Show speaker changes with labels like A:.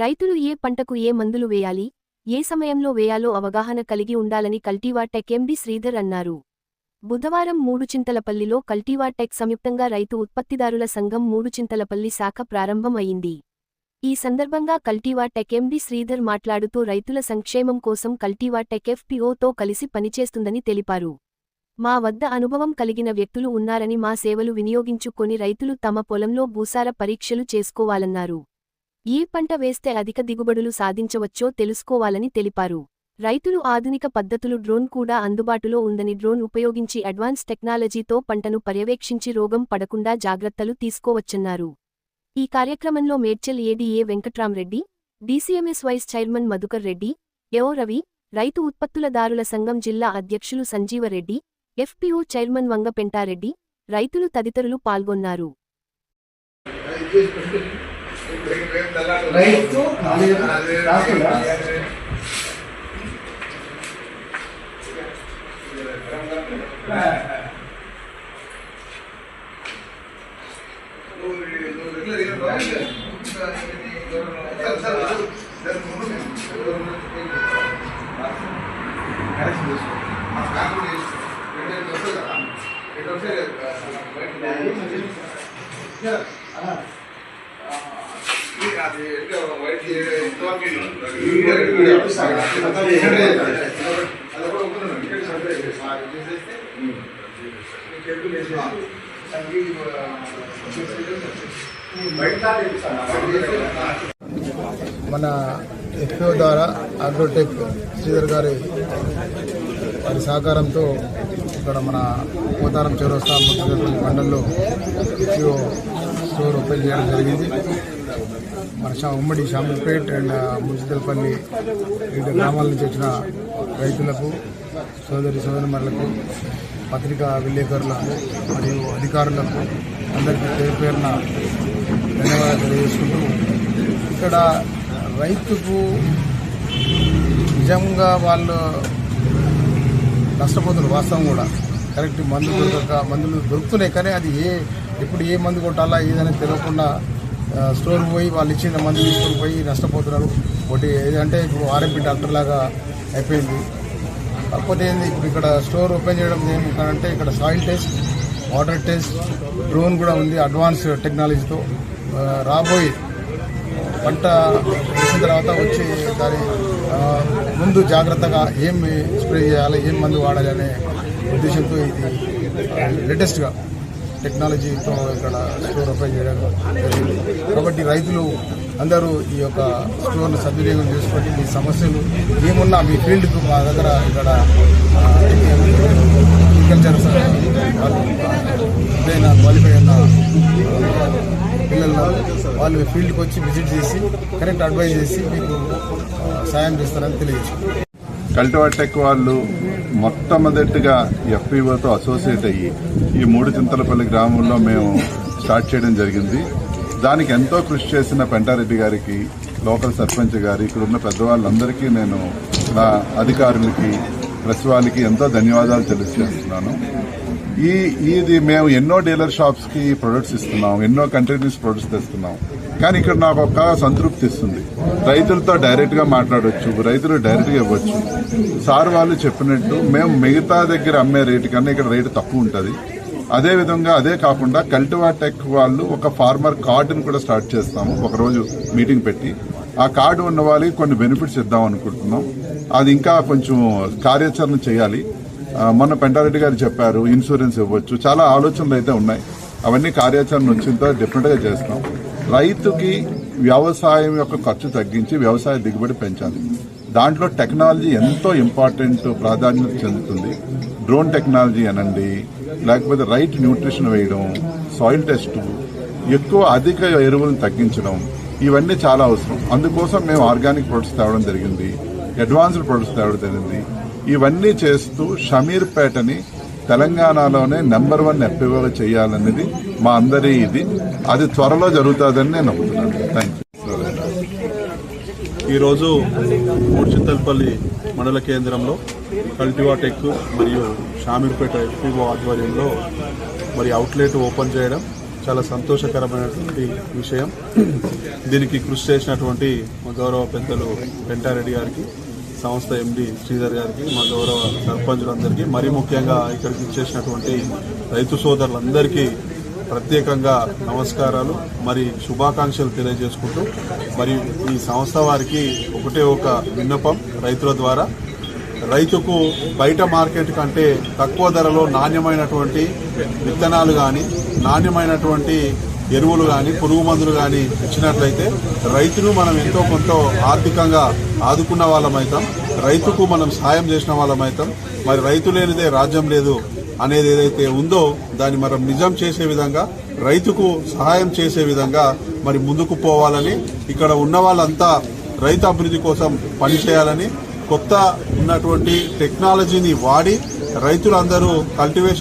A: రైతులు ఏ పంటకు ఏ మందులు వేయాలి, ఏ సమయంలో వేయాలో అవగాహన కలిగి ఉండాలని కల్టివా టెక్ ఎండి శ్రీధర్ అన్నారు. బుధవారం మూడుచింతలపల్లిలో కల్టివా టెక్ సంయుక్తంగా రైతు ఉత్పత్తిదారుల సంఘం మూడుచింతలపల్లి శాఖ ప్రారంభం అయింది. ఈ సందర్భంగా కల్టివా టెక్ ఎండి శ్రీధర్ మాట్లాడుతూ రైతుల సంక్షేమం కోసం కల్టివా టెక్ ఎఫ్పిఓతో కలిసి పనిచేస్తుందని తెలిపారు. మా వద్ద అనుభవం కలిగిన వ్యక్తులు ఉన్నారని మా సేవలు వినియోగించుకొని రైతులు తమ పొలంలో భూసార పరీక్షలు చేసుకోవాలన్నారు. ఏ పంట వేస్తే అధిక దిగుబడులు సాధించవచ్చో తెలుసుకోవాలని తెలిపారు. రైతులు ఆధునిక పద్ధతులు డ్రోన్ కూడా అందుబాటులో ఉందని డ్రోన్ ఉపయోగించి అడ్వాన్స్ టెక్నాలజీతో పంటను పర్యవేక్షించి రోగం పడకుండా జాగ్రత్తలు తీసుకోవచ్చన్నారు. ఈ కార్యక్రమంలో Medchal ADA Venkatramareddy, DCMS vice chairman Madhukar Reddy, AO Ravi, రైతు ఉత్పత్తులదారుల సంఘం జిల్లా అధ్యక్షులు సంజీవరెడ్డి, ఎఫ్పిఓ చైర్మన్ వంగపెంటారెడ్డి, రైతులు తదితరులు పాల్గొన్నారు.
B: మన ఎఫ్పిఓ ద్వారా అగ్రోటెక్ శ్రీధర్ గారి సహకారంతో ఇక్కడ మన పోతారం చౌరస్తా ముత్తపల్లి మండలంలో ఎఫ్పిఓ స్టోర్ ఓపెన్ చేయడం జరిగింది. మన ఉమ్మడి షాంపూర్పేట్ అండ్ మున్సిపల్పల్లి వివిధ గ్రామాల నుంచి వచ్చిన రైతులకు, సోదరిమణులకు, పత్రికా విలేకరులకు మరియు అధికారులకు అందరికీ పేరు పేరున ధన్యవాదాలు తెలియజేసుకుంటూ, ఇక్కడ రైతుకు నిజంగా వాళ్ళు నష్టపోతున్నారు. వాస్తవం కూడా కరెక్ట్ మందులు దొరుకుతున్నాయి, కానీ అది ఎప్పుడు ఏ మందు కొట్టాలా ఏదైనా తెలియకుండా స్టోర్ పోయి వాళ్ళు ఇచ్చిన మందు తీసుకొని పోయి నష్టపోతున్నారు. ఒకటి ఏదంటే ఇప్పుడు ఆర్ఎంపీ డాక్టర్ లాగా అయిపోయింది. కాకపోతే ఏంది, ఇప్పుడు ఇక్కడ స్టోర్ ఓపెన్ చేయడం ఏమిటంటే ఇక్కడ soil test, water test, drone కూడా ఉంది అడ్వాన్స్ టెక్నాలజీతో. రాబోయే పంట వేసిన తర్వాత వచ్చి దాని ముందు జాగ్రత్తగా ఏం స్ప్రే చేయాలి, ఏం మందు వాడాలి అనే ఉద్దేశంతో ఇది లేటెస్ట్గా టెక్నాలజీతో ఇక్కడ స్టోర్ ఓపెన్ చేయడం జరిగింది. కాబట్టి రైతులు అందరూ ఈ యొక్క స్టోర్ను సద్వినియోగం చేసుకొని మీ సమస్యలు ఏమున్నా మీ ఫీల్డ్కు మా దగ్గర ఇక్కడ అగ్రికల్చర్ ఏదైనా క్వాలిఫై అయిన పిల్లలు వాళ్ళు ఫీల్డ్కి వచ్చి విజిట్ చేసి కరెక్ట్ అడ్వైజ్ చేసి మీకు సాయం చేస్తారని తెలియజేస్తారు.
C: కల్టివా టెక్ వాళ్ళు మొట్టమొదటిగా ఎఫ్పిఓతో అసోసియేట్ అయ్యి ఈ మూడుచింతలపల్లి గ్రామంలో మేము స్టార్ట్ చేయడం జరిగింది. దానికి ఎంతో కృషి చేసిన పెంటారెడ్డి గారికి, లోకల్ సర్పంచ్ గారి, ఇక్కడ ఉన్న పెద్దవాళ్ళందరికీ నేను నా అధికారులకి, ప్రెస్ వాళ్ళకి ఎంతో ధన్యవాదాలు తెలియజేస్తున్నాను. ఇది మేము ఎన్నో డీలర్ షాప్స్ కి ప్రొడక్ట్స్ ఇస్తున్నాం, ఎన్నో కంట్రీస్ ప్రొడక్ట్స్ తెస్తున్నాం. కానీ ఇక్కడ నాకు ఒక సంతృప్తి ఇస్తుంది. రైతులతో డైరెక్ట్ గా మాట్లాడవచ్చు, రైతులు డైరెక్ట్ గా ఇవ్వచ్చు. సార్ వాళ్ళు చెప్పినట్టు మేము మిగతా దగ్గర అమ్మే రేటు కన్నా ఇక్కడ రేటు తక్కువ ఉంటుంది. అదేవిధంగా అదే కాకుండా కల్టివా టెక్ వాళ్ళు ఒక ఫార్మర్ కార్డును కూడా స్టార్ట్ చేస్తాము. ఒకరోజు మీటింగ్ పెట్టి ఆ కార్డు ఉన్న వాళ్ళకి కొన్ని బెనిఫిట్స్ ఇద్దాం అనుకుంటున్నాం. అది ఇంకా కొంచెం కార్యాచరణ చేయాలి. మొన్న పెంటారెడ్డి గారు చెప్పారు ఇన్సూరెన్స్ ఇవ్వచ్చు, చాలా ఆలోచనలు అయితే ఉన్నాయి. అవన్నీ కార్యాచరణ వచ్చిందో డెఫినెట్ గా చేస్తాం. రైతుకి వ్యవసాయం యొక్క ఖర్చు తగ్గించి వ్యవసాయ దిగుబడి పెంచాలి. దాంట్లో టెక్నాలజీ ఎంతో ఇంపార్టెంట్ ప్రాధాన్యత చెందుతుంది. డ్రోన్ టెక్నాలజీ అనండి, లేకపోతే రైట్ న్యూట్రిషన్ వేయడం, సాయిల్ టెస్ట్, ఎక్కువ అధిక ఎరువులను తగ్గించడం, ఇవన్నీ చాలా అవసరం. అందుకోసం మేము ఆర్గానిక్ ప్రొడక్ట్స్ తేవడం జరిగింది, అడ్వాన్స్డ్ ప్రొడక్ట్స్ తేవడం జరిగింది. ఇవన్నీ చేస్తూ షమీర్పేటని తెలంగాణలోనే నెంబర్ 1 ఎఫ్పిఓగా చేయాలనేది మా అందరి ఇది. అది త్వరలో జరుగుతుందని నేను నమ్ముతున్నాను. Thank you.
D: ఈరోజు మూడుచింతలపల్లి మండల కేంద్రంలో కల్టివా టెక్ మరియు షామీర్పేట ఎఫ్పిఓ ఆధ్వర్యంలో అవుట్లెట్ ఓపెన్ చేయడం, చాలా సంతోషకరమైనటువంటి విషయం. దీనికి కృషి చేసినటువంటి మా గౌరవ పెద్దలు పెంటారెడ్డి గారికి, సంస్థ ఎండి శ్రీధర్ గారికి, మా గౌరవ సర్పంచులందరికీ, మరీ ముఖ్యంగా ఇక్కడికి చేసినటువంటి రైతు సోదరులందరికీ ప్రత్యేకంగా నమస్కారాలు మరి శుభాకాంక్షలు తెలియజేసుకుంటూ, మరి ఈ సంస్థ వారికి ఒకటే ఒక విన్నపం, రైతుల ద్వారా రైతుకు బయట మార్కెట్ కంటే తక్కువ ధరలో నాణ్యమైనటువంటి విత్తనాలు కానీ, నాణ్యమైనటువంటి ఎరువులు కానీ, పురుగు మందులు కానీ ఇచ్చినట్లయితే రైతును మనం ఎంతో కొంత ఆర్థికంగా ఆదుకున్న వాళ్ళమైతాం, రైతుకు మనం సాయం చేసిన వాళ్ళమైతాం. మరి రైతు లేనిదే రాజ్యం లేదు అనేది ఏదైతే ఉందో దాన్ని మనం నిజం చేసే విధంగా, రైతుకు సహాయం చేసే విధంగా మరి ముందుకు పోవాలని, ఇక్కడ ఉన్న వాళ్ళంతా రైతు అభివృద్ధి కోసం పనిచేయాలని, కొత్త ఉన్నటువంటి టెక్నాలజీని వాడి రైతులందరూ కల్టివేషన్